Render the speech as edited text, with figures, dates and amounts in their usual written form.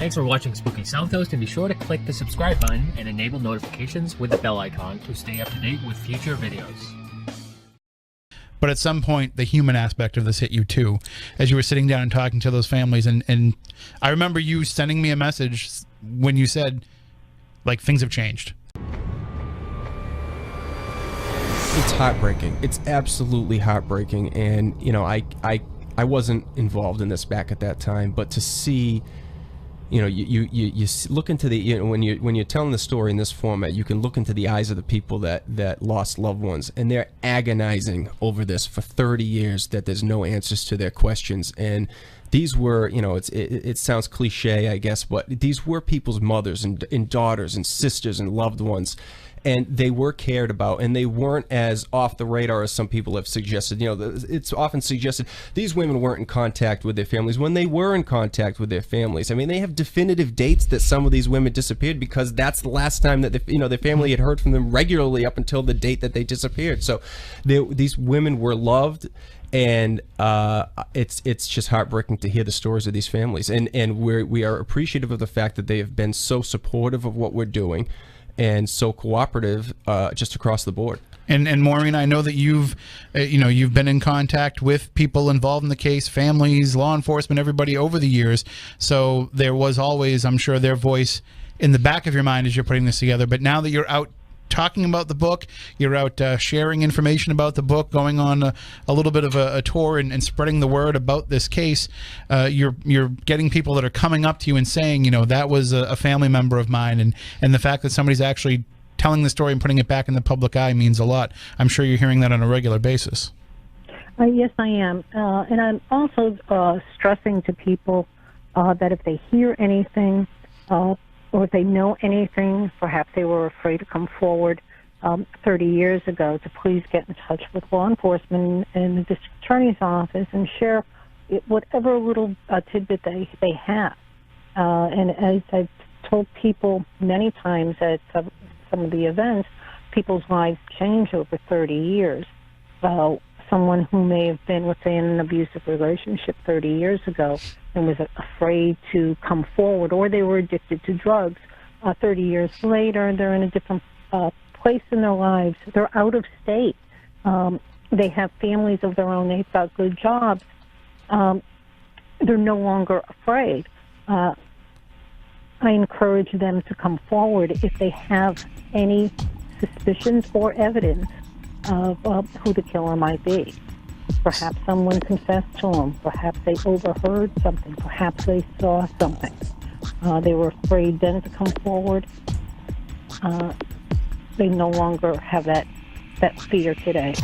Thanks for watching Spooky Southcoast, and be sure to click the subscribe button and enable notifications with the bell icon to stay up to date with future videos. But at some point, the human aspect of this hit you too, as you were sitting down and talking to those families. And I remember you sending me a message when you said, like, things have changed. It's heartbreaking. It's absolutely heartbreaking. And, you know, I wasn't involved in this back at that time, but to see, you know, you look into the, you know, when you're telling the story in this format, you can look into the eyes of the people that lost loved ones, and they're agonizing over this for 30 years, that there's no answers to their questions. And these were, you know, it sounds cliche, I guess, but these were people's mothers and daughters and sisters and loved ones. And they were cared about, and they weren't as off the radar as some people have suggested. You know, it's often suggested these women weren't in contact with their families when they were in contact with their families. I mean, they have definitive dates that some of these women disappeared, because that's the last time that their family had heard from them regularly up until the date that they disappeared. So these women were loved. And it's just heartbreaking to hear the stories of these families, and we are appreciative of the fact that they have been so supportive of what we're doing, and so cooperative just across the board. And Maureen, I know that you've been in contact with people involved in the case, families, law enforcement, everybody over the years. So there was always, I'm sure, their voice in the back of your mind as you're putting this together. But now that you're out talking about the book, you're out sharing information about the book, going on a little bit of a tour and spreading the word about this case, you're getting people that are coming up to you and saying, you know, that was a family member of mine, and the fact that somebody's actually telling the story and putting it back in the public eye means a lot. I'm sure you're hearing that on a regular basis. Yes, I am. And I'm also stressing to people that if they hear anything, or if they know anything, perhaps they were afraid to come forward 30 years ago, to please get in touch with law enforcement and the district attorney's office and share whatever little tidbit they have. And as I've told people many times at some of the events, people's lives change over 30 years. Someone who may have been within an abusive relationship 30 years ago and was afraid to come forward, or they were addicted to drugs, 30 years later, they're in a different place in their lives. They're out of state. They have families of their own. They've got good jobs. They're no longer afraid. I encourage them to come forward if they have any suspicions or evidence of who the killer might be. Perhaps someone confessed to them. Perhaps they overheard something. Perhaps they saw something. They were afraid then to come forward. They no longer have that fear today.